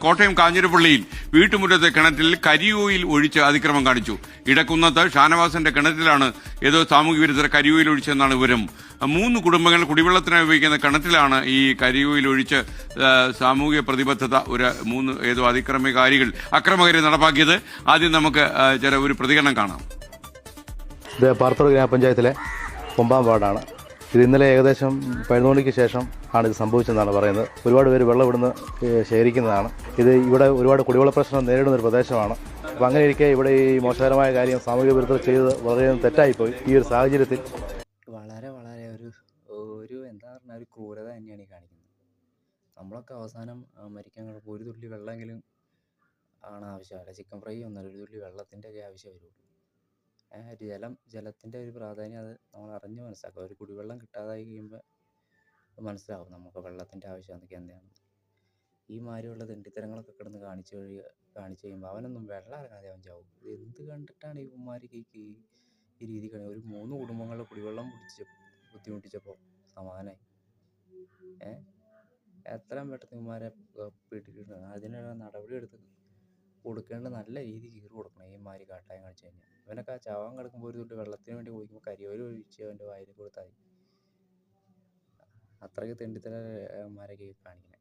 കോട്ടയം കാഞ്ഞിരപ്പള്ളിയിൽ വീട്ടുമുറ്റത്തെ കിണറ്റിൽ കരിയോയിൽ ഒഴിച്ച് അതിക്രമം കാണിച്ചു. ഇടക്കുന്നത്ത് ഷാനവാസിന്റെ കിണറ്റിലാണ് ഏതോ സാമൂഹ്യ വിരുദ്ധർ കരിയോയിൽ ഒഴിച്ചെന്നാണ് വിവരം. 3 കുടുംബങ്ങൾ കുടിവെള്ളത്തിനായി ഉപയോഗിക്കുന്ന കിണറ്റിലാണ് ഈ കരിയോയിൽ ഒഴിച്ച് സാമൂഹ്യ പ്രതിബദ്ധത ഏതോ അക്രമകാരി നടപ്പാക്കിയത്. ആദ്യം നമുക്ക് ഒരു പ്രതികരണം കാണാം. ഇത് പാർത്തൂർ ഗ്രാമപഞ്ചായത്തിലെ 9ാം വാർഡാണ്. ഇത് ഇന്നലെ ഏകദേശം 11 മണിക്ക് ശേഷം ആണ് ഇത് സംഭവിച്ചതെന്നാണ് പറയുന്നത്. ഒരുപാട് പേര് വെള്ളം ഇവിടുന്ന് ശേഖരിക്കുന്നതാണ്. ഇവിടെ ഒരുപാട് കുടിവെള്ള പ്രശ്നം നേരിടുന്ന ഒരു പ്രദേശമാണ്. അപ്പോൾ അങ്ങനെ ഇരിക്കെ ഇവിടെ ഈ മോശകരമായ കാര്യം സാമൂഹിക വിരുദ്ധർ ചെയ്ത് വളരെയധികം തെറ്റായിപ്പോയി. ഈ ഒരു സാഹചര്യത്തിൽ വളരെ ഒരു എന്താ പറഞ്ഞാൽ ഒരു ക്രൂരത തന്നെയാണ് ഈ കാണിക്കുന്നത്. നമ്മളൊക്കെ അവസാനം മരിക്കാൻ കിടക്കുമ്പോൾ ഒരു തുള്ളി വെള്ളമെങ്കിലും ആണ് ആവശ്യമല്ല. ചിക്കൻ ഫ്രൈ ഒന്നല്ല, ഒരു തുള്ളി വെള്ളത്തിൻ്റെ ഒക്കെ ആവശ്യം വരുള്ളൂ. ജലത്തിൻ്റെ ഒരു പ്രാധാന്യം അത് നമ്മൾ അറിഞ്ഞ് മനസ്സിലാക്കുക. ഒരു കുടിവെള്ളം കിട്ടാതായി കഴിയുമ്പോൾ മനസ്സിലാവും നമുക്ക് വെള്ളത്തിൻ്റെ ആവശ്യം എന്താണ്. ഈ മാതിരിയുള്ള തെണ്ടിത്തരങ്ങളൊക്കെ കിടന്ന് കാണിച്ച് കഴിയുമ്പോൾ അവനൊന്നും വെള്ളം ഇറങ്ങാതെ അവൻ ചാവും. ഇത് എന്ത് കണ്ടിട്ടാണ് ഈ ഉമ്മാർക്ക് ഈ രീതി കാണുക? ഒരു 3 കുടുംബങ്ങളുടെ കുടിവെള്ളം ബുദ്ധിമുട്ടിച്ചപ്പോൾ സമാധാനമായി. എത്രയും പെട്ടെന്ന് ഇവന്മാരെ പിടിക്കണം. അതിനുള്ള നടപടി എടുത്ത് കൊടുക്കേണ്ട, നല്ല രീതിയിൽ കീറി കൊടുക്കണം. ഈ മാതിരി കാട്ടായം കാണിച്ചു കഴിഞ്ഞാൽ ഇവനൊക്കെ ആ ചാവാൻ കിടക്കുമ്പോൾ ഒരു തുള്ളി വെള്ളത്തിന് വേണ്ടി കുടിക്കുമ്പോൾ കരിയോയിൽ ഒഴിച്ച് അവൻ്റെ വായിൽ കൊടുത്താൽ അത്രയ്ക്ക് തെണ്ടിത്തരന്മാരൊക്കെ കാണിക്കണേ.